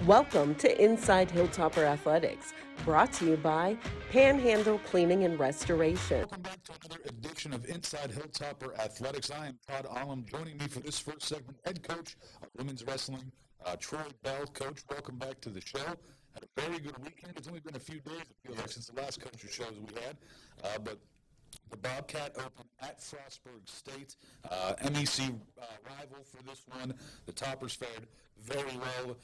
Welcome to Inside Hilltopper Athletics, brought to you by Panhandle Cleaning and Restoration. Welcome back to another edition of Inside Hilltopper Athletics. I am Todd Olam. Joining me for this first segment, head coach of women's wrestling, Troy Bell. Coach, welcome back to the show. Had a very good weekend. It's only been a few days, it feels like, since the last coaches shows we had. But the Bobcat Open at Frostburg State, MEC rival for this one. The Toppers fared very well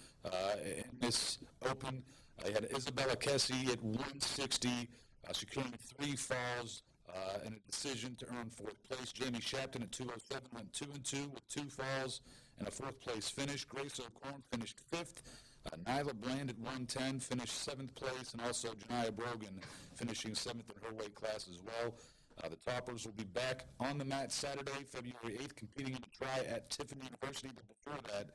in this Open. You had Isabella Kessie at 160, securing 3 falls and a decision to earn 4th place. Jamie Shapton at 207 went 2-2 with 2 falls and a 4th place finish. Grace O'Corn finished 5th. Nyla Bland at 110 finished 7th place, and also Janiyah Brogan finishing 7th in her weight class as well. The Toppers will be back on the mat Saturday, February 8th, competing in a try at Tiffin University. But before that,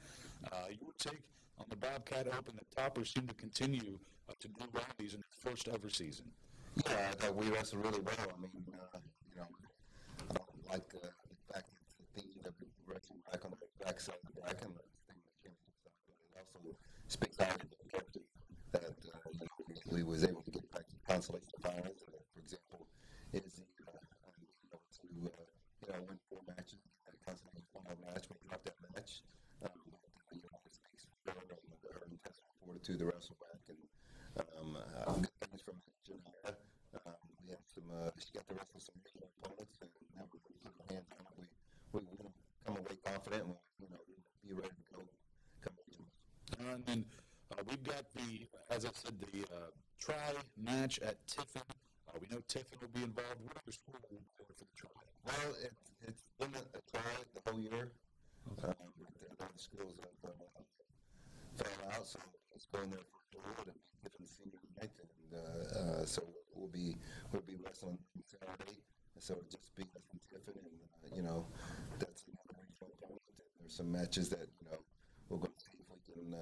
your take on the Bobcat Open. The Toppers seem to continue to do well in these in their first ever season. Yeah, I thought we wrestled really well. I mean, I don't like the fact that the thing that we wrestled back on the backside of the bracket, and the thing that came inside, but it also speaks out of the character that we was able to get back to the consolation finals. For example, is to win 4 matches, a consolation final match. We dropped that match. It speaks for her intestinal fortitude to wrestle back, and good things from Janiyah. We have some. She got to wrestle some regional opponents, and now we're keeping our hands on it. We come away confident, and we'll be ready to go come regionals. And then we've got as I said, the try match at Tiffin. We know Tiffin will be involved. What other school will be involved for the try? Well, it's been a try the whole year. Okay. A lot of schools have found out, so it's going there for Florida and Tiffin senior night, and so we'll be wrestling Saturday. So it'll just be us in Tiffin, and that's another regional opponent. There's some matches that we're going to see if we can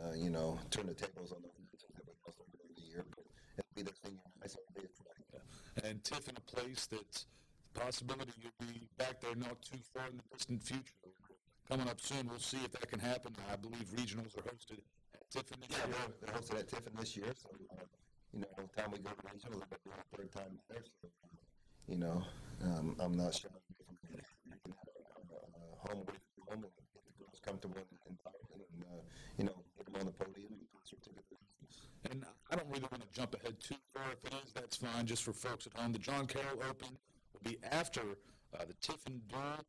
turn the tables on those matches that we lost during the year. But it'll be their senior night, so it'll be a try. And Tiffin, a place that's possibility you'll be back there not too far in the distant future. Coming up soon, we'll see if that can happen. I believe regionals are hosted at Tiffin this year. Yeah, they're hosted at Tiffin this year, so every time we go to regionals, it'll be our 3rd time there. So I'm not sure we can have a home away from home and get the girls comfortable and get them on the podium and put certificate. And I don't really want to jump ahead too far. If it is, that's fine, just for folks at home. The John Carroll Open will be after the Tiffin Duel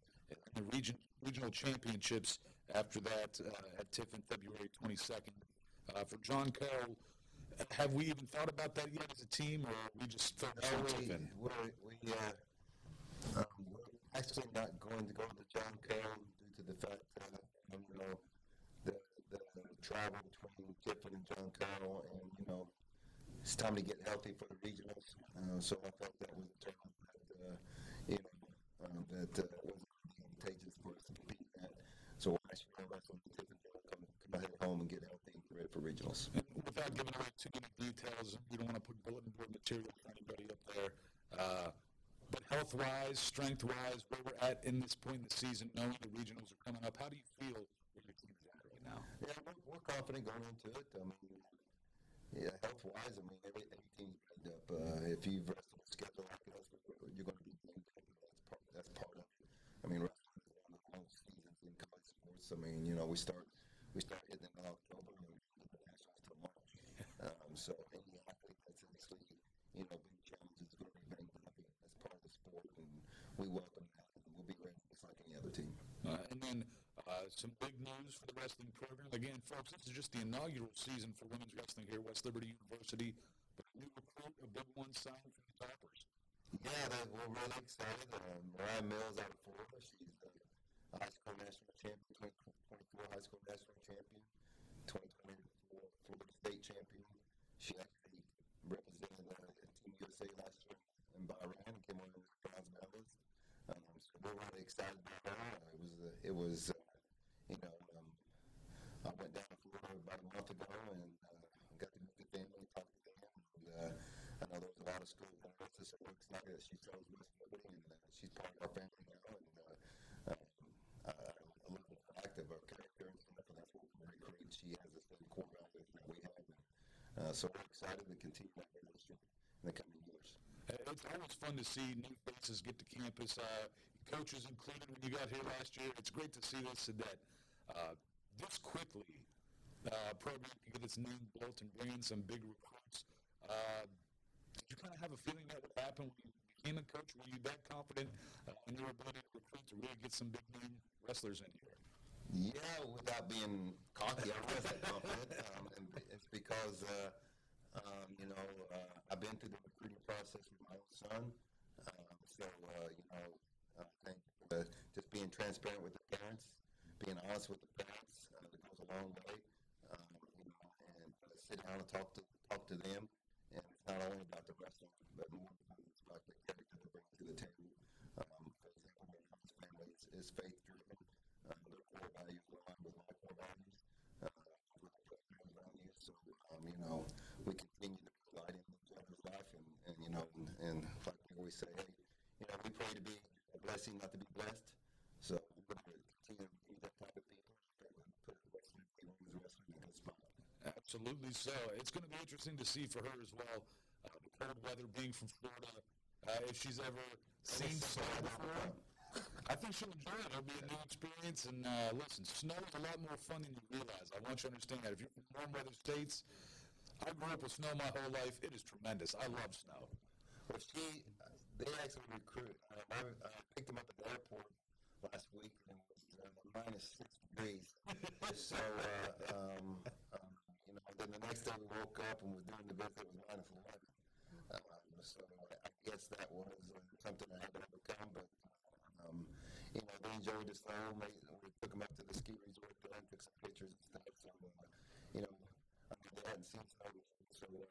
and the regional championships after that at Tiffin, February 22nd. For John Carroll, have we even thought about that yet as a team, or we just focus on Tiffin? We're actually not going to go to John Carroll due to the fact that the travel between Tiffin and John Carroll, and it's time to get healthy for the regionals. So I thought that was a tournament that wasn't advantageous for us to compete in that. So we're actually going to wrestle in Tiffin, come ahead home and get healthy and get ready for regionals. And without giving away too many details, we don't want to put bulletin board material for anybody up there. But health-wise, strength-wise, where we're at in this point in the season, knowing the regionals are coming up, how do you feel where your team is at right now? Yeah, we're confident going into it. I mean, health-wise, every team's made up. If you've wrestled a schedule like us, you're going to be made up. That's part of it. I mean, wrestling is one of the long seasons in college sports. I mean, we start hitting it in October and we get the nationals till March. So any athlete that's actually, big challenges is going to be banged up. That's part of the sport, and we welcome that. And we'll be ready just like any other team. And then some big news for the wrestling program. Again, folks, this is just the inaugural season for women's wrestling here at West Liberty University. But a new recruit, a big one, signed from the Toppers. Yeah, we're really excited. Mariah Mills out of Florida. She's the high school national champion, 2024 high school national champion, 2024 Florida State champion. She actually represented Team USA last year in Bahrain and came on with bronze medalist. So we're really excited about her. I went down to Florida about a month ago and got to meet the family, talk to them. And I know there's a lot of schools that are so we're excited that she chose West Liberty, and she's part of our family now. And I love the fact of her character and stuff, and that's what we recruit. She has the same core values that we have. So we're excited to continue that relationship in the coming years. It's always fun to see new faces get to campus, coaches included. When you got here last year, it's great to see this and that this quickly program can get its name built and bring in some big recruits. Did you kind of have a feeling that would happen when you became a coach? Were you that confident in your ability to recruit to really get some big name wrestlers in here? Yeah, without being cocky, I was that confident, and it's because I've been through the recruiting process with my own son. I think just being transparent with the parents, being honest with the parents, that goes a long way. And sit down and talk to them. And it's not only about the wrestling, but more it's about the character they bring to the table. For example, my family is faith driven. Their core values align with my core values. We continue to provide in each other's life, and like we always say, hey, we pray to be a blessing, not to be blessed. So we're going to continue to be that type of people. Put the wrestling in a good spot. Absolutely so. It's going to be interesting to see for her as well. The cold weather, being from Florida, if she's ever seen snow before, I think she'll enjoy it. It'll be a new experience. And listen, snow is a lot more fun than you realize. I want you to understand that. If you're from warm weather states, I grew up with snow my whole life. It is tremendous. I love snow. Well, they actually recruit. I picked them up at the airport last week, and it was minus 6 degrees. So, then the next day we woke up and was doing the visit, it was minus 11. So I guess that was something I had to overcome. But they enjoyed the snow. We took them up to the ski resort there and took some pictures and stuff. So, they hadn't seen snow before, so it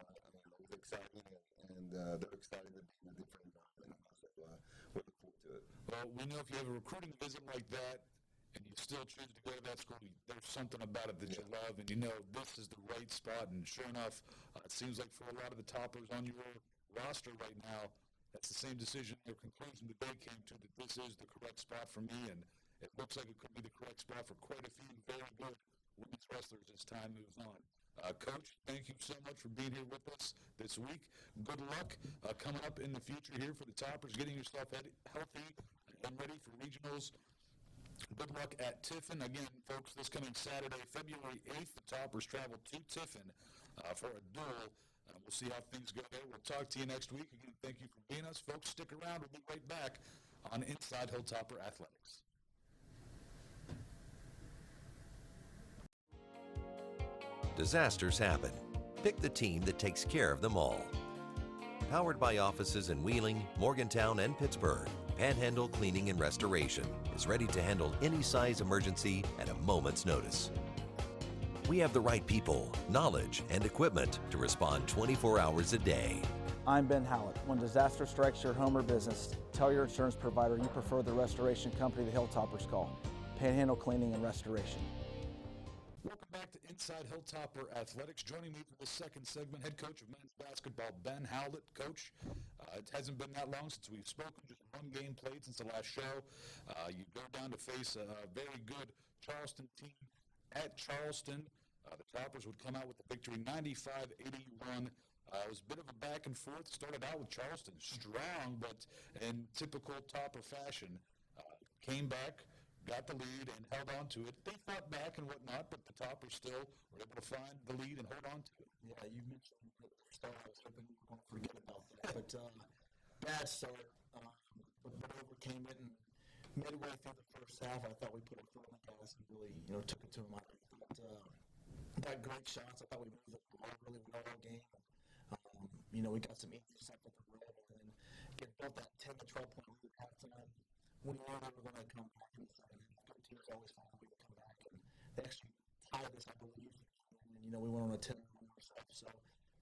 was exciting, and they're excited to be in a different environment. So we're looking forward to it. Well, we know if you have a recruiting visit like that and you still choose to go to that school, there's something about it that you love, and this is the right spot. And sure enough, it seems like for a lot of the toppers on your roster right now, that's the same decision or conclusion that they came to, that this is the correct spot for me, and it looks like it could be the correct spot for quite a few very good women's wrestlers as time moves on. Coach, thank you so much for being here with us this week. Good luck coming up in the future here for the Toppers, getting yourself healthy and ready for regionals. Good luck at Tiffin. Again, folks, this coming Saturday, February 8th, the Toppers travel to Tiffin for a duel. We'll see how things go there. We'll talk to you next week. Again, thank you for being us. Folks, stick around. We'll be right back on Inside Hilltopper Athletics. Disasters happen. Pick the team that takes care of them all. Powered by offices in Wheeling, Morgantown, and Pittsburgh, Panhandle Cleaning and Restoration is ready to handle any size emergency at a moment's notice. We have the right people, knowledge, and equipment to respond 24 hours a day. I'm Ben Hallett. When disaster strikes your home or business, tell your insurance provider you prefer the restoration company the Hilltoppers call, Panhandle Cleaning and Restoration. Welcome back to Inside Hilltopper Athletics. Joining me for the second segment, head coach of men's basketball, Ben Hallett. Coach, it hasn't been that long since we've spoken, just one game played since the last show. You go down to face a very good Charleston team at Charleston. The Toppers would come out with the victory 95-81. It was a bit of a back and forth. Started out with Charleston strong, but in typical Topper fashion, came back, got the lead, and held on to it. They fought back and whatnot, but the Toppers still were able to find the lead and hold on to it. Yeah, you mentioned at the start, I was hoping you won't forget about that. But bad start, but overcame it. And midway through the first half, I thought we put our foot on the gas and really, took it to them. I thought got great shots. I thought we moved the ball really well all game. We got some easy stuff at the rim, and then built that 10 to 12 point lead at halftime. We knew they were going to come back in the second half. Good teams always find a way to come back, and they actually tied us, I believe. And we went on a 10 run ourselves. So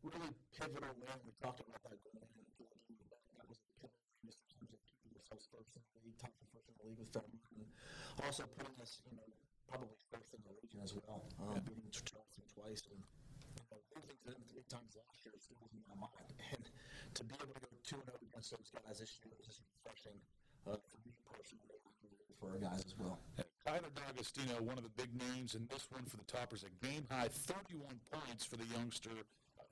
really pivotal win. We talked about that going in and that was a pivotal win in terms of keeping ourselves first in the league, top first in the league with Fairmont, and also putting us, probably first in the region as well, beating Charleston twice. And losing to them 3 times last year still was in my mind. And to be able to go 2-0 against those guys this year was just refreshing for me personally, for our guys as well. Tyler D'Agostino, one of the big names in this one for the Toppers, a game-high 31 points for the youngster,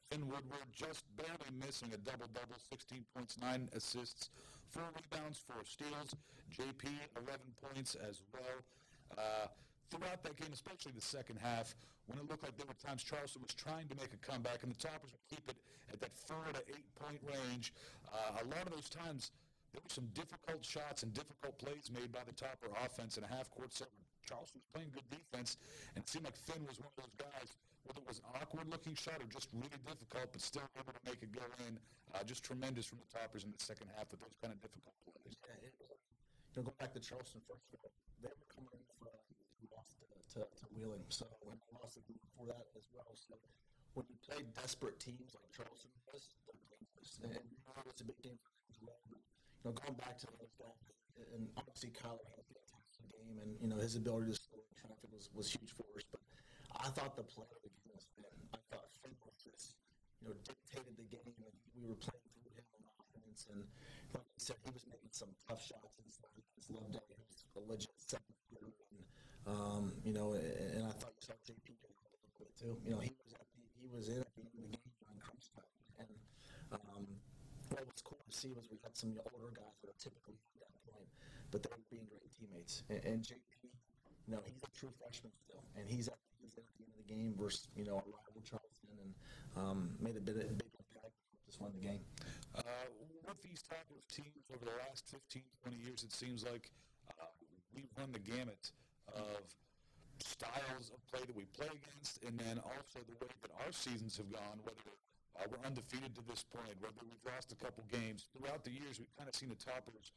Finn Woodward just barely missing a double-double, 16 points, 9 assists, 4 rebounds, 4 steals. JP, 11 points as well. Throughout that game, especially the second half, when it looked like there were times Charleston was trying to make a comeback and the Toppers would keep it at that 4 to 8 point range, a lot of those times there were some difficult shots and difficult plays made by the Topper offense in a half-court set. Charleston was playing good defense, and it seemed like Finn was one of those guys, whether it was an awkward-looking shot or just really difficult, but still able to make it go in. Just tremendous from the Toppers in the second half with those kind of difficult plays. Yeah, go back to Charleston first of all. They were coming in for lost to Wheeling, so when they lost the game before that as well. So when you play desperate teams like Charleston was, and it was a big game for them as well. But, going back to those guys, and obviously Kyler had a fantastic game, and his ability to score in traffic was huge for us. But I thought the play of the game was Finn. I thought Finn was just dictated the game, and we were playing through him on offense. And like I said, he was making some tough shots and stuff against Loveday. He was a legit second shooter, and I thought you saw JP do a little bit too. He was in at the end of the game during crunch time, and what was cool to see was we had some older guys that are typically at that point, but they were being great teammates. And JP, he's a true freshman still, and he's in at the end of the game versus our rival Charleston, and made a big impact, just won the game. With these type of teams over the last 15, 20 years, it seems like we've run the gamut of styles of play that we play against, and then also the way that our seasons have gone, whether we're undefeated to this point, whether we've lost a couple games. Throughout the years, we've kind of seen the Toppers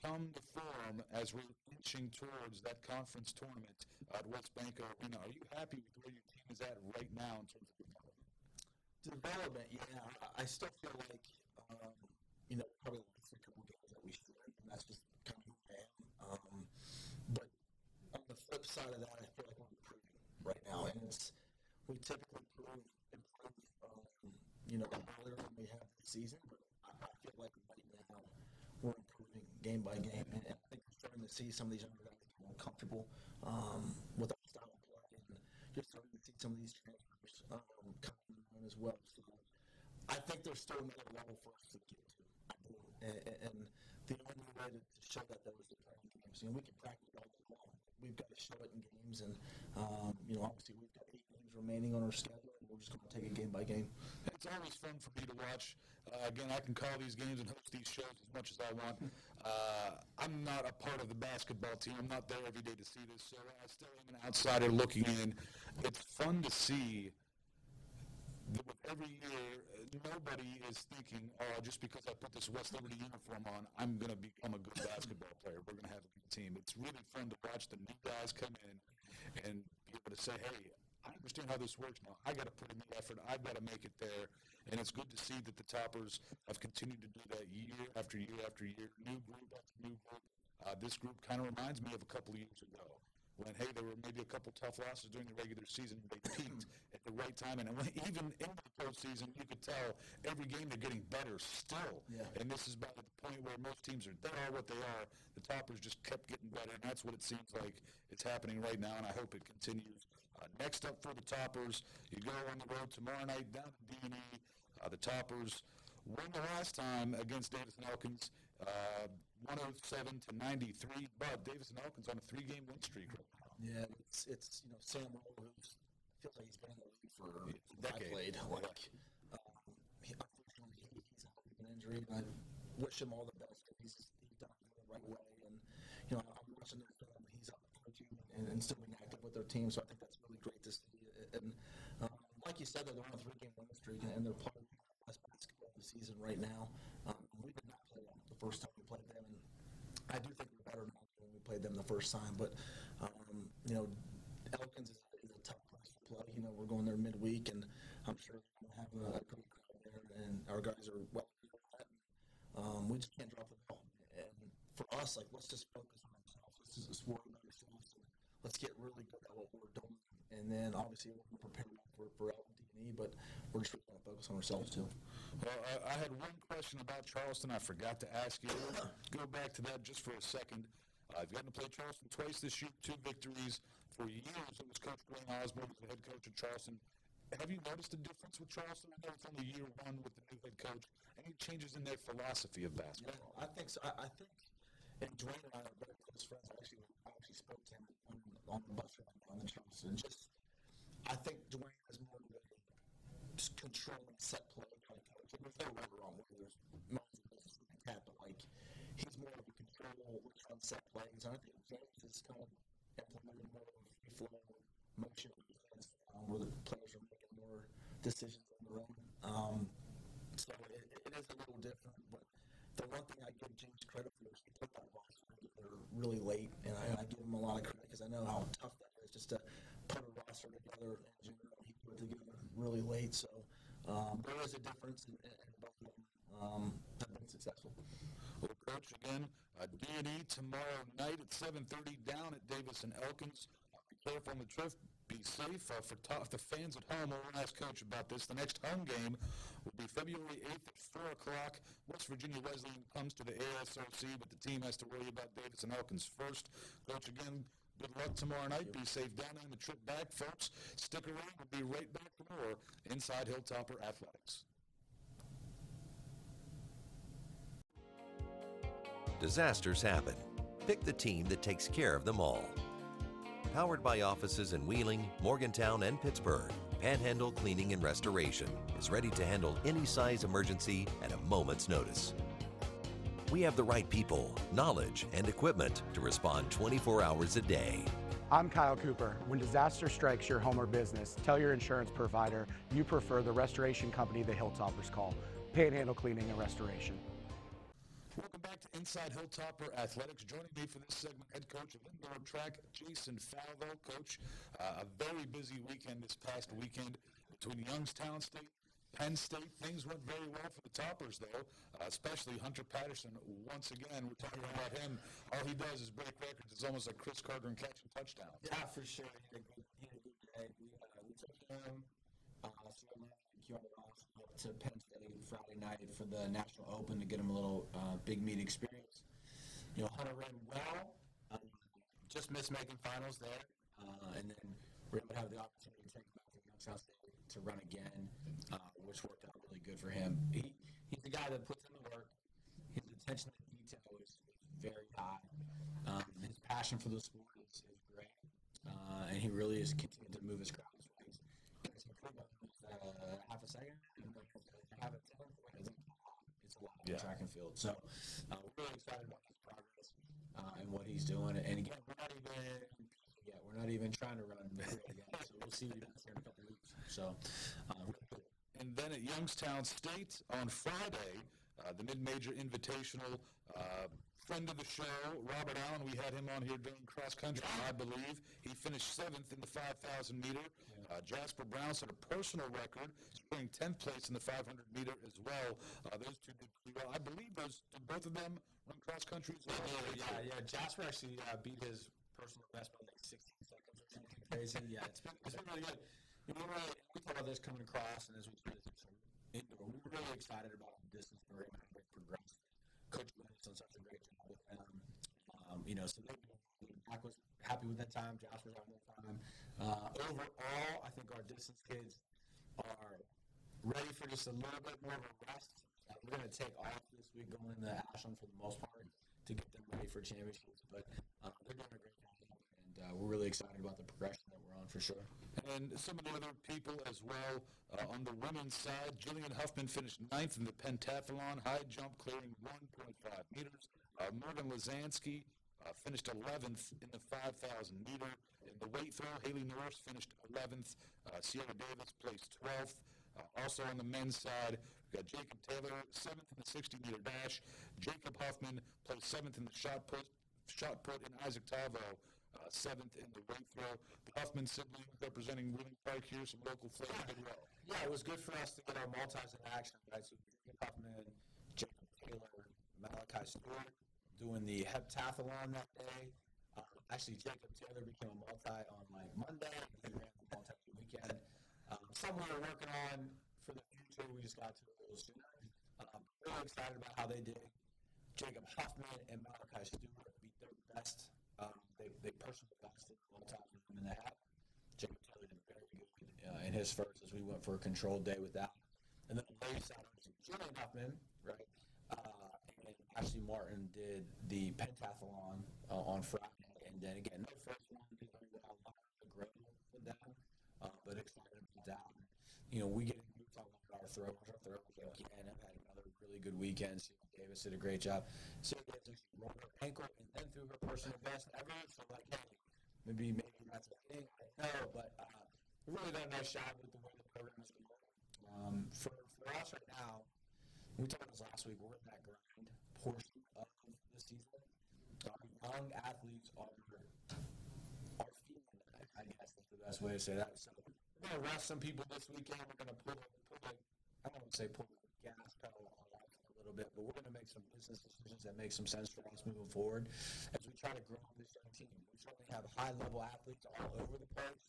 come to form as we're inching towards that conference tournament at West Banco Arena. Are you happy with where your team is at right now in terms of development? Development, yeah. I still feel like, probably lost a couple games that we should, and that's just kind of who I am. But on the flip side of that, I feel like we're improving right now, and we typically improve earlier than we have this season, but I feel like right now we're improving game by game, and I think we're starting to see some of these younger guys get more comfortable with our style of play, and you're starting to see some of these transfers coming on as well. So I think there's still another level for us to get to. I do. And the only way to show that though is to play in games. We can practice all day long. We've got to show it in games, and obviously we've got 8 games remaining on our schedule, and we're just going to take it game by game. It's always fun for me to watch. Again, I can call these games and host these shows as much as I want. I'm not a part of the basketball team. I'm not there every day to see this, so I still am an outsider looking in. It's fun to see that with every year, nobody is thinking, just because I put this West Liberty uniform on, I'm going to become a good basketball player. We're going to have a good team. It's really fun to watch the new guys come in and be able to say, hey, I understand how this works now. I got to put in the effort. I've got to make it there. And it's good to see that the Toppers have continued to do that year after year after year, new group after new group. This group kind of reminds me of a couple of years ago when, hey, there were maybe a couple tough losses during the regular season. They peaked at the right time. And even in the postseason, you could tell every game they're getting better still. Yeah. And this is about the point where most teams they are what they are. The Toppers just kept getting better, and that's what it seems like it's happening right now, and I hope it continues. Next up for the Toppers, you go on the road tomorrow night down to D&E. The Toppers won the last time against Davis and Elkins, 107-93. But Davis and Elkins on a 3-game win streak right now. Yeah, it's Sam Roll, who feels like he's been in the league for a decade. Unfortunately, he's out with an injury, and I wish him all the best. He's done it the right way, and I'm watching their film. He's out coaching and still being active with their team, so I think that's really great to see. And like you said, they're on a 3-game win streak, and they're playing the best basketball of the season right now. We did not play them the first time we played them, and I do think we're better now than we played them the first time. But Elkins is a tough place to play. We're going there midweek, and I'm sure we're going to have a great crowd there, and our guys are well prepared for that. We just can't drop the ball. And for us, let's just focus on ourselves. Let's just worry about ourselves. Let's get really good at what we're doing. And then, obviously, we're prepared for D&E, but we're just going to focus on ourselves, too. Well, I had one question about Charleston I forgot to ask you. Go back to that just for a second. You've gotten to play Charleston twice this year, 2 victories. For years, it was Coach Dwayne Osborne, the head coach of Charleston. Have you noticed a difference with Charleston? I know it's only year one with the new head coach. Any changes in their philosophy of basketball? I think so. I think, and Dwayne and I are very close friends. I actually spoke to him on the bus ride down to Charleston. I think Dwayne is more of a controlling set play kind of coach. There's no right or wrong way. There's moments of business like that, but like he's more of a control on set plays. And I think James is kind of implementing more of a free flow motion defense where the players are making more decisions on their own. So it is a little different, but the one thing I give James credit for is he put that roster together really late, and I give him a lot of credit because I know how tough that is just to put a roster together in general. He put it together really late, so there is a difference in both of them have been successful. Well, Coach, again, D&E tomorrow night at 7:30 down at Davis and Elkins. Be careful on the trip. Be safe. For the fans at home, I want to ask Coach about this. The next home game will be February 8th at 4 o'clock. West Virginia Wesleyan comes to the ASOC, but the team has to worry about Davis and Elkins first. Coach, again, good luck tomorrow night. Be safe down there on the trip back, folks. Stick around. We'll be right back for more Inside Hilltopper Athletics. Disasters happen. Pick the team that takes care of them all. Powered by offices in Wheeling, Morgantown, and Pittsburgh, Panhandle Cleaning and Restoration is ready to handle any size emergency at a moment's notice. We have the right people, knowledge, and equipment to respond 24 hours a day. I'm Kyle Cooper. When disaster strikes your home or business, tell your insurance provider you prefer the restoration company the Hilltoppers call, Panhandle Cleaning and Restoration. Welcome back to Inside Hilltopper Athletics. Joining me for this segment, head coach of indoor track, Jason Falvo. Coach, a very busy weekend this past weekend between Youngstown State, Penn State. Things went very well for the Toppers, though, especially Hunter Patterson. Once again, we're talking about him. All he does is break records. It's almost like Chris Carter and catching touchdowns. Yeah, for sure. He had a good day. We took him, to Penn State Friday night for the National Open to get him a little big meet experience. You know, Hunter ran well, just missed making finals there, and then we're able to have the opportunity to take him back to Youngstown State to run again, which worked out really good for him. He's the guy that puts in the work. His attention to detail is very high. His passion for the sport is great, and he really is continuing to move his crowd. Half a second, have a 10, it's a lot of track and field. So we're really excited about his progress and what he's doing. And again, we're not even trying to run yet. So we'll see what he does here in a couple weeks. So, and then at Youngstown State on Friday, the mid-major invitational. Friend of the show, Robert Allen, we had him on here during cross country, I believe. He finished 7th in the 5,000 meter. Jasper Brown set a personal record, scoring 10th place in the 500 meter as well. Those two did pretty well. I believe both of them run cross country as well. Yeah. Jasper actually beat his personal best by like 16 seconds or something crazy. Yeah, it's been really good. We talk about this coming across, and as we do this indoor, we're really excited about the distance we're going to progress. Coach Bennett's done such a great job with them. So I was happy with that time. Josh was having that time. Overall, I think our distance kids are ready for just a little bit more of a rest. We're going to take off this week going into Ashland for the most part to get them ready for championships. But they're doing a great job, and we're really excited about the progression that we're on for sure. And some of the other people as well on the women's side, Jillian Huffman finished 9th in the pentathlon, high jump clearing 1.5 meters. Morgan Lazansky finished 11th in the 5,000 meter. In the weight throw, Haley Norris finished 11th. Sierra Davis placed 12th. Also on the men's side, we got Jacob Taylor, 7th in the 60-meter dash. Jacob Huffman placed 7th in the shot put, and Isaac Tavo 7th in the weight throw. The Huffman siblings representing Wheeling Park here, some local flavor did well. Yeah, it was good for us to get our multis in action, right? So Jacob Huffman, Jacob Taylor, Malachi Stewart doing the heptathlon that day. Actually, Jacob Taylor became a multi on like Monday. He ran the multi the weekend. Something we're working on for the future. We just got to it a little sooner. Really excited about how they did. Jacob Huffman and Malachi Stewart beat their best. They personally best in the multi in the half. Jacob Taylor did very good in his first as we went for a controlled day with that. And then on ladies Saturday, Julian Huffman, right? And Ashley Martin did the pentathlon on Friday. And then again, no first one, did very well, a lot of growth with that, but excited about that. We get we talk about our throwers. Our throwers again have had another really good weekend. Sarah Davis did a great job. Sarah Davis rolled her ankle and then threw her personal best ever. So hey, maybe that's a thing. I don't know, but we really done a nice job with the way the program is going. For us right now, we talked about this last week. We're in that grind portion of the season. Our young athletes are feeling it. I guess that's the best way to say that. So we're going to rest some people this weekend. We're going to pull I don't want to say pull the gas pedal on life a little bit, but we're going to make some business decisions that make some sense for us moving forward as we try to grow this young team. We certainly have high-level athletes all over the place,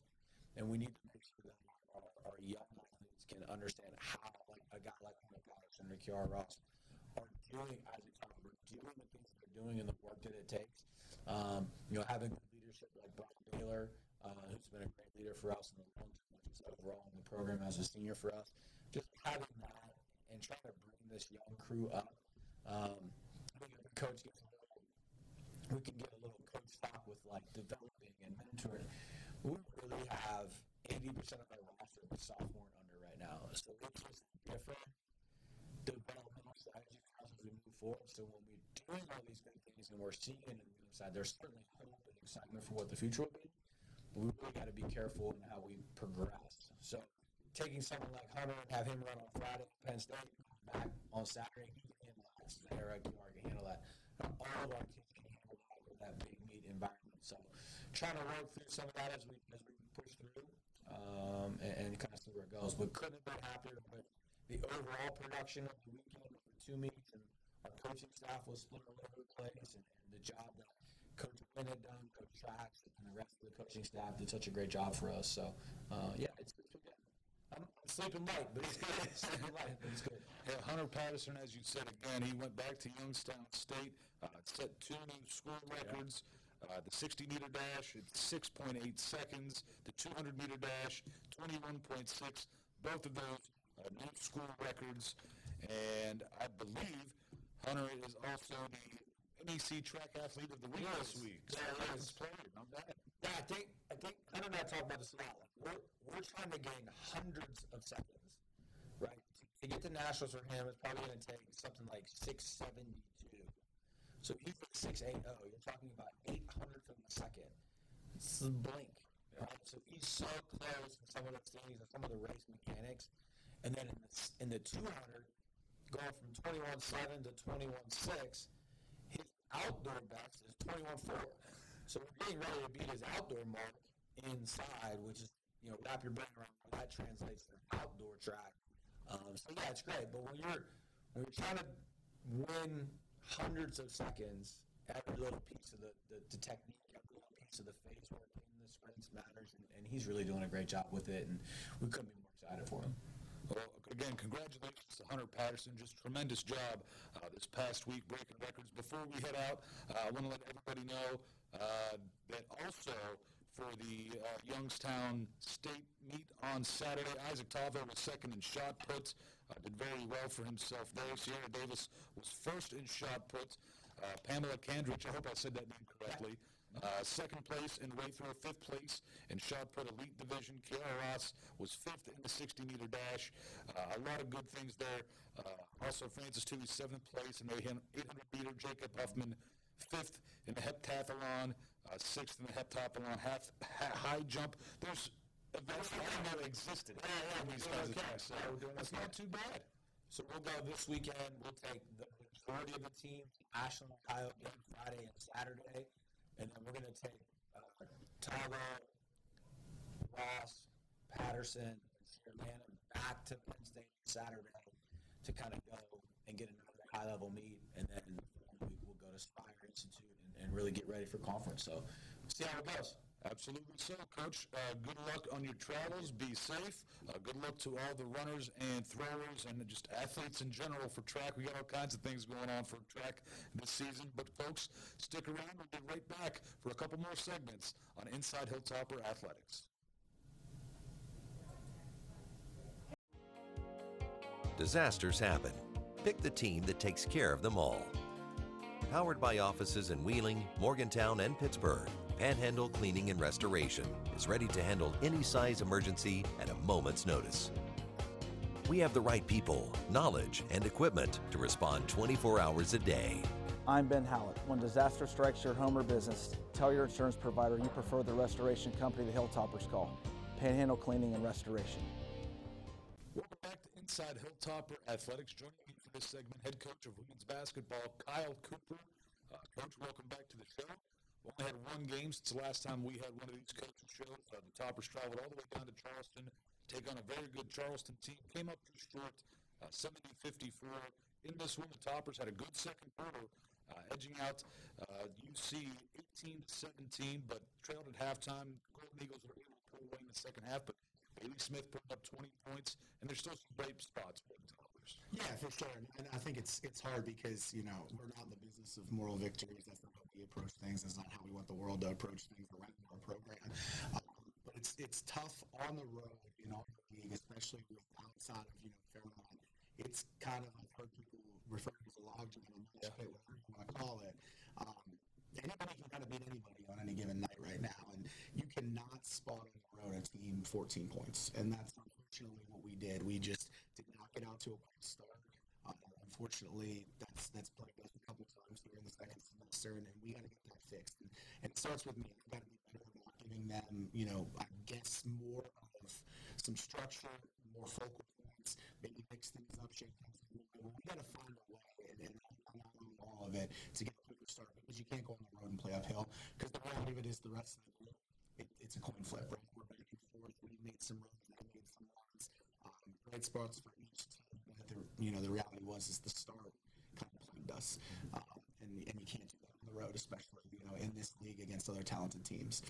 and we need to make sure that our young athletes can understand how, like a guy like Hunter Patterson or Kiara Ross are doing as a top. We're doing the things that they're doing and the work that it takes. Having good leadership like Brian Baylor, who's been a great leader for us in the long term, just overall in the program as a senior for us. Just having that and trying to bring this young crew up. I think every coach we can get a little coach stock with like developing and mentoring. We really have 80% of our roster is sophomore and under right now. So it's just different developmental strategy for us as we move forward. So when we're doing all these good things and we're seeing it on the other side, there's certainly hope and excitement for what the future will be. But we really got to be careful in how we progress. So taking someone like Hunter and have him run on Friday at Penn State, back on Saturday, he can handle that. Sarah can handle that. All of our kids can handle that with that big meet environment. So trying to work through some of that as we push through and kind of see where it goes. But couldn't have been happier with the overall production of the weekend with the two meets, and our coaching staff was split all over the place, and the job that Coach Quinn had done, Coach Trax, and the rest of the coaching staff did such a great job for us. So, it's good. I'm sleeping light, but it's good. Yeah, Hunter Patterson, as you said again, he went back to Youngstown State, set 2 new school records. The 60-meter dash, it's 6.8 seconds. The 200-meter dash, 21.6. Both of those new school records. And I believe Hunter is also the NEC Track Athlete of the Week this week. So not bad. Yeah, I think Hunter and I talk about this a lot. Like we're trying to gain hundreds of seconds, right? To get to nationals for him, it's probably going to take something like 672. So he's at 680. You're talking about 800th of a second. It's a blink, right? So he's so close in some of the things and some of the race mechanics. And then in the 200, going from 21.7 to 21.6, his outdoor best is 21.4. So we're getting ready to beat his outdoor mark inside, which is, wrap your brain around how that translates to outdoor track. It's great. But when you're trying to win hundreds of seconds, every little piece of the technique, every little piece of the phase work in the sprints matters, and he's really doing a great job with it, and we couldn't be more excited for him. Well, again, congratulations to Hunter Patterson. Just tremendous job this past week breaking records. Before we head out, I want to let everybody know that also for the Youngstown State meet on Saturday, Isaac Tavo was second in shot put. Did very well for himself there. Sierra Davis was first in shot put. Pamela Kandrich, I hope I said that name correctly. Second place in weight throw, fifth place in shot put elite division. Kiara Ross was fifth in the 60-meter dash. A lot of good things there. Also, Francis Toohey, seventh place in the 800-meter. Jacob Huffman, fifth in the heptathlon, sixth in the heptathlon, high jump. There's events that I didn't know existed. So that's not too bad. So we'll go this weekend. We'll take the majority of the team to Ashland, Ohio, game Friday and Saturday. And then we're going to take Tavo, Ross, Patterson, and Atlanta back to Penn State Saturday to kind of go and get another high-level meet. And then we'll go to Spire Institute and really get ready for conference. So we'll see how it goes. Absolutely so, Coach. Good luck on your travels. Be safe. Good luck to all the runners and throwers and just athletes in general for track. We got all kinds of things going on for track this season. But, folks, stick around. We'll be right back for a couple more segments on Inside Hilltopper Athletics. Disasters happen. Pick the team that takes care of them all. Powered by offices in Wheeling, Morgantown, and Pittsburgh, Panhandle Cleaning and Restoration is ready to handle any size emergency at a moment's notice. We have the right people, knowledge, and equipment to respond 24 hours a day. I'm Ben Hallett. When disaster strikes your home or business, tell your insurance provider you prefer the restoration company the Hilltoppers call, Panhandle Cleaning and Restoration. Welcome back to Inside Hilltopper Athletics. Joining me for this segment, head coach of women's basketball, Kyle Cooper. Coach, welcome back to the show. We only had one game since the last time we had one of these coaching shows. The Toppers traveled all the way down to Charleston, take on a very good Charleston team. Came up just short, 70-54. In this one, the Toppers had a good second quarter, edging out UC 18-17, but trailed at halftime. Golden Eagles were able to pull away in the second half, but Bailey Smith put up 20 points, and there's still some great spots for the Toppers. Yeah, for sure. And I think it's hard because, we're not in the business of moral victories. That's not how we approach things. That's not how we want the world to approach things around our program. But it's tough on the road in our league, especially with outside of, Fairmont. It's kind of, I've heard people refer to it as a logjam, whatever you want to call it. Anybody can kind of beat anybody on any given night right now, and you cannot spot on the road a team 14 points, and that's unfortunately what we did. We just did not get out to a quick start. Unfortunately, that's plagued us a couple times here in the second semester, and we got to get that fixed. And it starts with me. I've got to be better about giving them, I guess more of some structure, more focal points, maybe mix things up, shake things up. We got to find a way, and I'm not doing all of it to get a quicker start, because you can't go on the road and play uphill, because the reality of it is the rest of the year, it's a coin flip, right? We're back and forth. We made some runs, I made some runs. Bright spots for each team, but the reality is the start kind of plagued us, and you can't do that on the road, especially, in this league against other talented teams.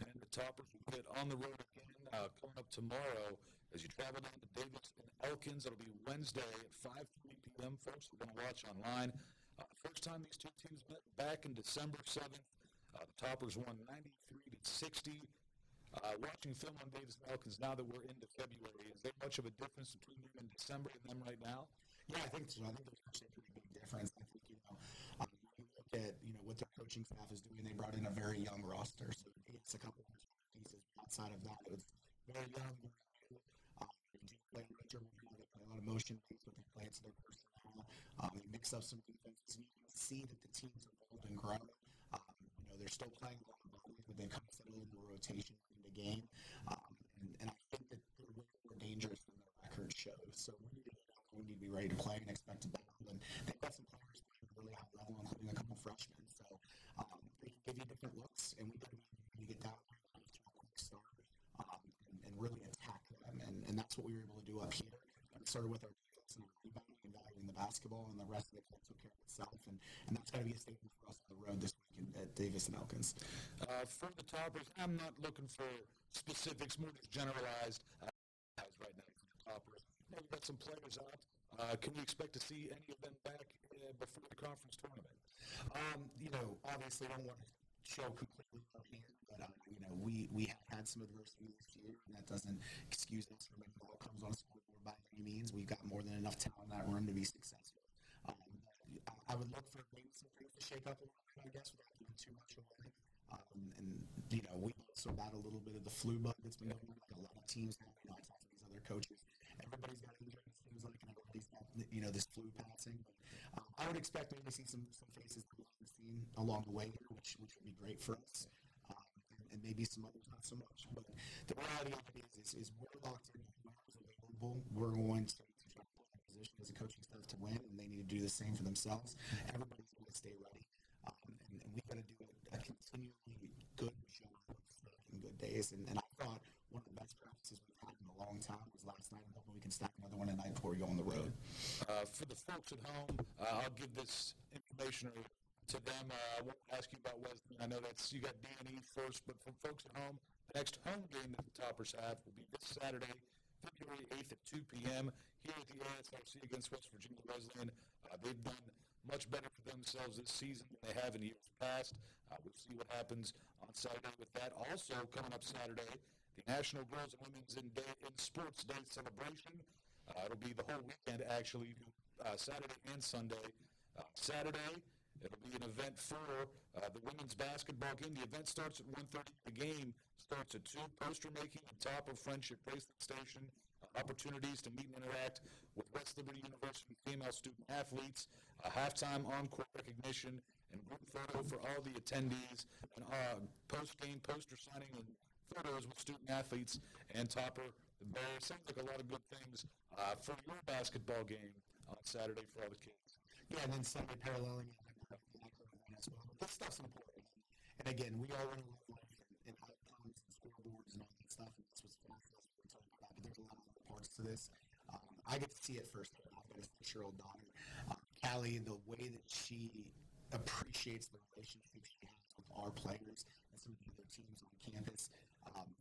And the Toppers will get on the road again coming up tomorrow as you travel down to Davis and Elkins. It'll be Wednesday at 5:30 p.m. Folks, we're going to watch online. First time these two teams met back in December 7th. The Toppers won 93-60. Watching film on Davis and Elkins now that we're into February, is there much of a difference between them in December and them right now? Yeah, I think so. I think there's actually a pretty big difference. I think, when you look at, what their coaching staff is doing, they brought in a very young roster. So it's a couple of pieces. Outside of that, it was very young, very new. They do play richer. They play a lot of motion plays, but they play into their personnel. They mix up some defenses, and you can see that the team's evolved and grown. They're still playing a lot of bodies, but they've kind of settled into a rotation in the game. And I think that they're way more dangerous than their record shows. So we need to get out there, we need to be ready to play and expect to battle. And they've got some players playing at a really high level, including a couple freshmen. So they can give you different looks, and we got to get down there and to a quick start and really attack them. And that's what we were able to do up here. It started with our defense and our rebounding and valuing the basketball, and the rest of it kind of took care of itself. And that's got to be a statement for us on the road this weekend at Davis and Elkins. For the Toppers, I'm not looking for specifics, more just generalized right now for the Toppers. We've got some players out. Can we expect to see any of them back before the conference tournament? Obviously I don't want to show completely our hand, but, we have had some adversity this year, and that doesn't excuse us from any outcomes on a scoreboard by any means. We've got more than enough talent in that room to be successful. I would look for maybe some things to shake up a little bit, I guess, without giving too much away. We also battle a little bit of the flu bug that's been going on, like a lot of teams have. I talk to these other coaches. Everybody's got injuries, things like, and everybody's got, this flu passing. But I would expect maybe to see some faces that we haven't seen along the way here, which would be great for us. And maybe some others not so much. But the reality of it is we're locked in. Whoever's available, we're going to try to put in a position as a coaching staff to win, and they need to do the same for themselves. Everybody's going to stay ready. And we've got to do a continually good job of making good days. And I thought one of the best practices we've had in a long time was last night. I'm hoping we can stack another one tonight before we go on the road. For the folks at home, I'll give this information to them. I won't ask you about Wesleyan. I know you got D&E first, but for folks at home, the next home game that the Toppers have will be this Saturday, February 8th at 2 p.m. here at the ASRC against West Virginia Wesleyan. They've done much better for themselves this season than they have in years past. We'll see what happens on Saturday with that. Also, coming up Saturday, the National Girls and Women's in Sports Day celebration. It'll be the whole weekend, actually, Saturday and Sunday. Saturday, it'll be an event for the women's basketball game. The event starts at 1:30. The game starts at 2. Poster making at Top of Friendship Bracelet Station. Opportunities to meet and interact with West Liberty University female student athletes. Halftime encore recognition and group photo for all the attendees. And post-game poster signing and photos with student athletes and Topper. The Bears. Sounds like a lot of good things for your basketball game on Saturday for all the kids. Yeah, and then Sunday paralleling as well. But this stuff's important. And again, we all want to live life and outcomes and scoreboards and all that stuff. And that's what's fun for us to talk about. But there's a lot of other parts to this. I get to see it firsthand. I've got a 6-year-old daughter. Callie, the way that she appreciates the relationship she has with our players and some of the other teams on campus,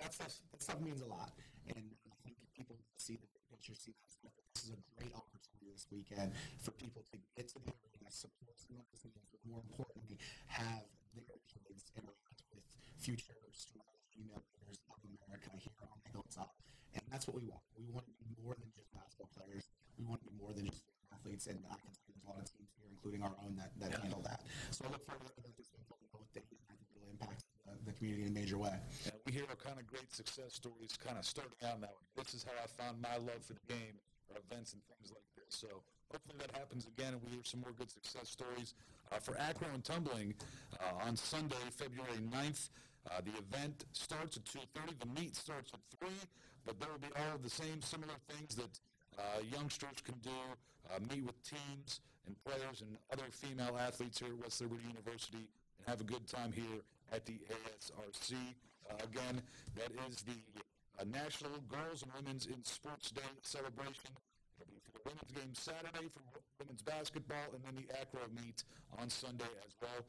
that stuff means a lot. And I think people see the picture, see that stuff. This is a great opportunity this weekend for people to get to the arena, support some of these names, but more importantly, have their kids interact with future strong female leaders of America here on the Hilltop. And that's what we want. We want to be more than just basketball players. We want to be more than just athletes. And I can see there's a lot of teams here, including our own, that handle that. So I look forward to this weekend what they do. I think it'll impact the community in a major way. And we hear kind of great success stories kind of starting out now. This is how I found my love for the game, or events and things like this. So hopefully that happens again, and we hear some more good success stories. For acro and tumbling, on Sunday, February 9th, the event starts at 2:30. The meet starts at 3, but there will be all of the same similar things that youngsters can do, meet with teams and players and other female athletes here at West Liberty University and have a good time here at the ASRC. Again, that is the National Girls and Women's in Sports Day celebration. It'll be for the women's game Saturday for women's basketball, and then the acro meet on Sunday as well.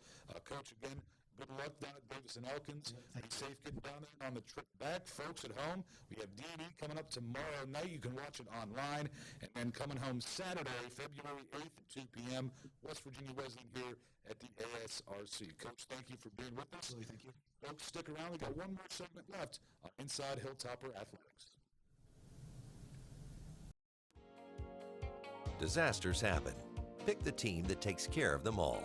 Coach, again, good luck down at Davis and Elkins. Be safe getting down there and on the trip back. Folks at home, we have D&E coming up tomorrow night. You can watch it online. And then coming home Saturday, February 8th at 2 p.m., West Virginia Wesleyan here at the ASRC. Coach, thank you for being with us. Really, thank you. Folks, stick around. We got one more segment left on Inside Hilltopper Athletics. Disasters happen. Pick the team that takes care of them all.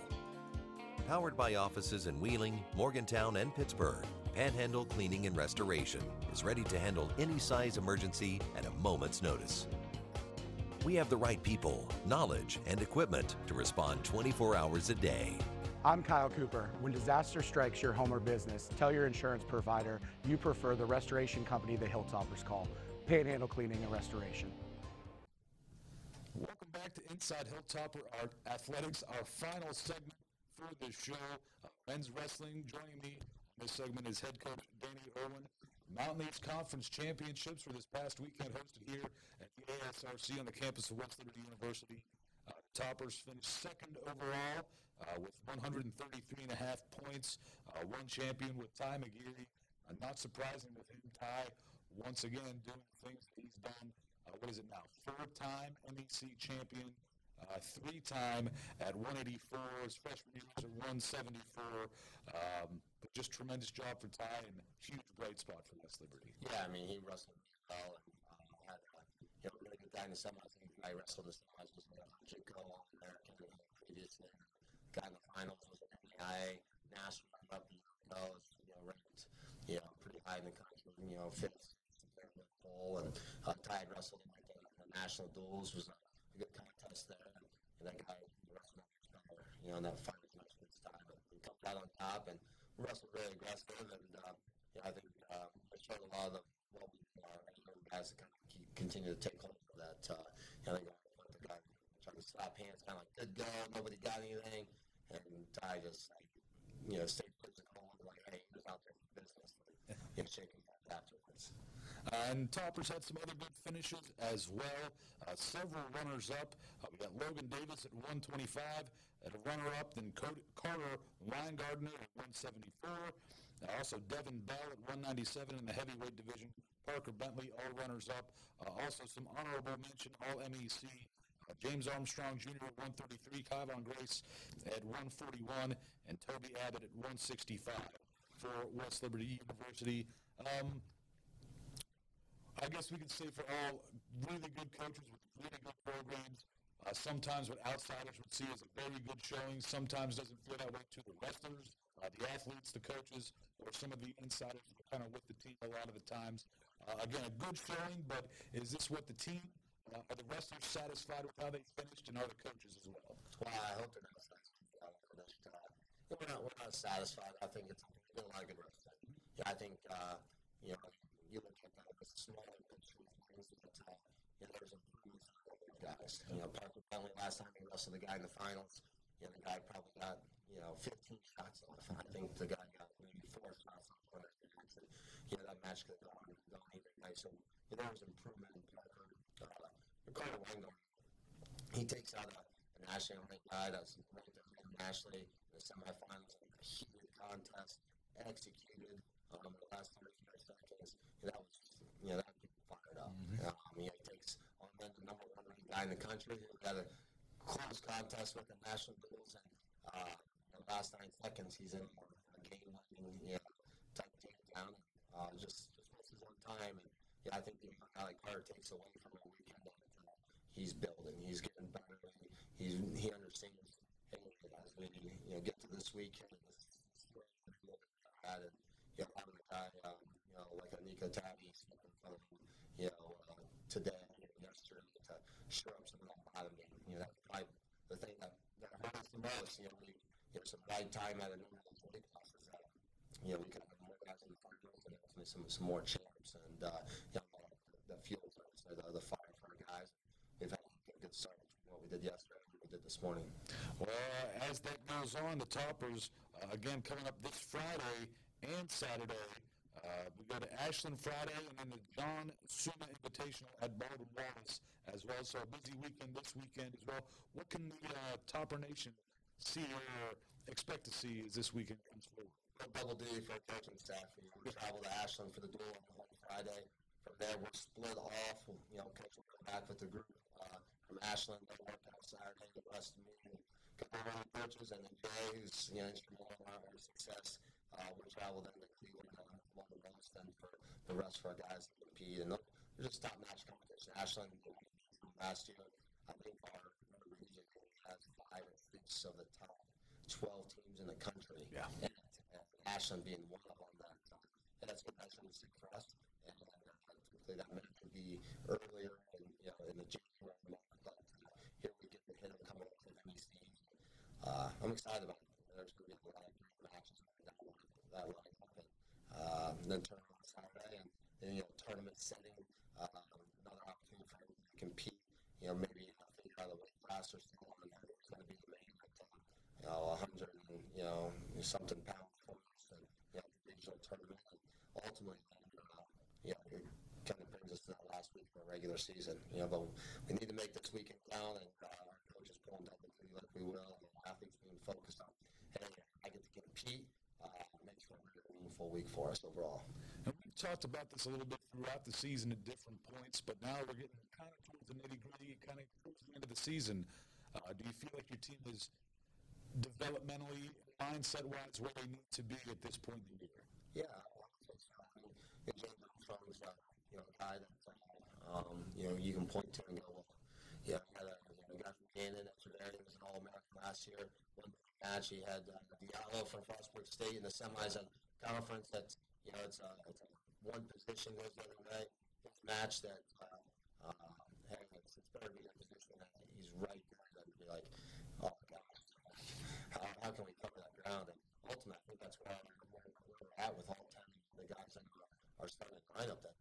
Powered by offices in Wheeling, Morgantown, and Pittsburgh, Panhandle Cleaning and Restoration is ready to handle any size emergency at a moment's notice. We have the right people, knowledge, and equipment to respond 24 hours a day. I'm Kyle Cooper. When disaster strikes your home or business, tell your insurance provider you prefer the restoration company the Hilltoppers call, Panhandle Cleaning and Restoration. Welcome back to Inside Hilltopper Athletics, our final segment for this show. Men's wrestling. Joining me in this segment is head coach Danny Irwin. Mountain East Conference Championships were this past weekend hosted here at the ASRC on the campus of West Liberty University. Toppers finished second overall with 133.5 points. One champion with Ty McGeary. Not surprising with him, Ty, once again doing the things that he's done. What is it now? 4-time MEC champion, 3-time at 184. His freshman year was at 174. But just tremendous job for Ty and huge bright spot for West Liberty. Yeah, I mean, he wrestled well and had a really good guy in the semis. I think I wrestled the semis was Jacob All-American previously. Got in the finals was an NAIA national up the ago, ranked pretty high in the country, fifth bowl, and Ty had wrestled in the national duels, was a good contest there, and that guy wrestled in that final match with Ty, but he comes out on top and wrestled really aggressive, and I think it showed a lot of the guys to kind of continue to take hold of that. I think the guy tried to slap hands, kind of like good go, nobody got anything, and Ty just stayed physical, like hey, he was out there for business, and shaking that afterwards. And Toppers had some other good finishes as well. Several runners-up. We got Logan Davis at 125. At a runner-up, then Carter Weingartner at 174. Also Devin Bell at 197 in the heavyweight division. Parker Bentley, all runners-up. Also some honorable mention, all MEC. James Armstrong Jr. at 133. Kyvon Grace at 141. And Toby Abbott at 165 for West Liberty University. I guess we could say for all really good coaches with really good programs. Sometimes what outsiders would see as a very good showing sometimes doesn't feel that way to the wrestlers, the athletes, the coaches, or some of the insiders who are kind of with the team a lot of the times. Again, a good showing, but is this what the team, are the wrestlers satisfied with how they finished, and are the coaches as well? Well, I hope they're not satisfied. We're not satisfied. I think it's a lot of good wrestling. Yeah, I think, you know, you look at the smaller picture things that, there's improvements in those guys. Parker Bentley, last time he wrestled the guy in the finals, the guy probably got, 15 shots off. I think the guy got maybe 4 shots off on that match. And, that match could have gone either way. So, there was improvement in Parker. Ricardo Weingarten, he takes out a national ranked guy that's ranked nationally in the semifinals, a heated contest, executed the last 35 seconds. That was, that got people fired up. He takes on the number 1 ranked guy in the country who had a close contest with the national duels, and the last 9 seconds he's in a game-winning, type takedown, just wastes his own time. And I think the guy like Carter takes away from a weekend that he's building. He's getting better. He understands. Hey, as we get to this weekend, having a guy like a Nico Tabby today, yesterday, to shore up some of that bottom game. That's probably the thing that hurt us the most. We get some right time at a number of weight classes that we could have more guys in the front row, and some more champs, and the fuels, the fire for our guys. We've had a good start between what we did yesterday and what we did this morning. Well, as that goes on, the Toppers, again, coming up this Friday and Saturday. We go to Ashland Friday and then the John Suma Invitational at Baldwin Wallace as well. So a busy weekend this weekend as well. What can the Topper Nation see or expect to see as this weekend comes forward? Double duty for our coaching staff. We travel to Ashland for the duel on Friday. From there, we're split off. Coach will come back with the group from Ashland. They work out Saturday. The rest of me, a couple of other coaches, and then Jay, who's instrumental in our success. We'll travel then to Cleveland, along the most, and for the rest of our guys to compete. And they're just top-notch competition. Ashland, last year, I think our region has 5 or 6 of the top 12 teams in the country. Yeah. And Ashland being one of them. That's good. That's going to see for us. And typically that may be earlier in the January month. But here we get the hit of coming up to the NEC. I'm excited about it. There's going to be a lot of great matches that line up. And then tournament on Saturday, and then tournament setting. Another opportunity for everyone to compete. Maybe figure out a weight class or something. It's going to be the main 100 and something pounds for us, and the regional tournament. And ultimately, it kind of brings us to that last week of our regular season. But we need to make this weekend count, and our coaches pulling double duty like we will, and the athletes being focused on, hey, I get to compete. Make sure we get a meaningful week for us overall. And we've talked about this a little bit throughout the season at different points, but now we're getting kind of towards the nitty-gritty, kind of towards the end of the season. Do you feel like your team is developmentally, mindset-wise, where they need to be at this point in the year? Yeah, James Armstrong's a guy that you can point to and go, well, we had a guy from Canada that's very was an All-American last year. One match he had Diallo from Frostburg State in the semis at conference. That's it's a one position goes the other way. It's a match that hey, it's better to be in a position that he's right there than to be like, oh gosh, how can we cover that ground? And ultimately, I think that's where we're at with all 10 of the guys that are starting to line up that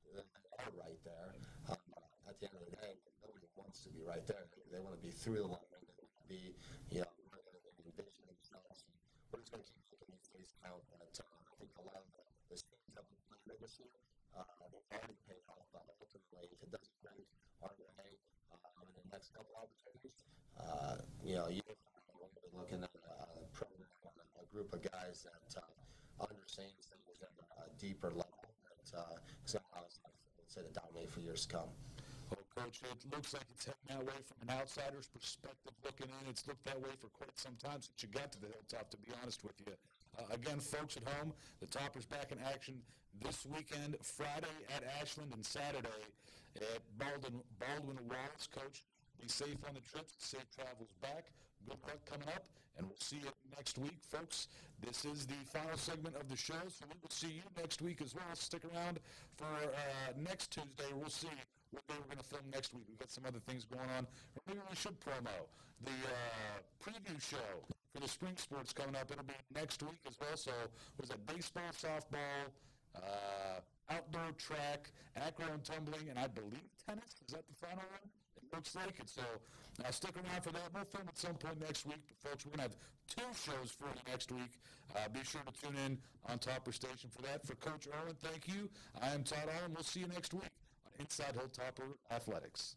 are right there. At the end of the day, nobody wants to be right there. They want to be through the line. They want to be, envision themselves. We're just going to keep making these days count. I think a lot of the things that we played this year, they've already paid off. But ultimately, if it doesn't bring our way in the next couple opportunities, you're looking at a program, a group of guys that understands things at a deeper level that is going to allow us to dominate for years to come. Well, Coach, it looks like it's heading that way from an outsider's perspective looking in. It's looked that way for quite some time since you got to the Hilltop, to be honest with you. Again, folks at home, the Toppers back in action this weekend, Friday at Ashland and Saturday at Baldwin Wallace. Coach, be safe on the trips, safe travels back. Good luck coming up, and we'll see you next week, folks. This is the final segment of the show, so we will see you next week as well. Stick around for next Tuesday. We'll see what day we're going to film next week. We've got some other things going on. Or maybe we should promo the preview show for the spring sports coming up. It'll be next week as well. So, what is that? Baseball, softball, outdoor track, acro and tumbling, and I believe tennis. Is that the final one? It looks like it. So, stick around for that. We'll film at some point next week. But folks, we're going to have 2 shows for you next week. Be sure to tune in on Topper Station for that. For Coach Erwin, thank you. I am Todd Allen. We'll see you next week on Inside Hilltopper Athletics.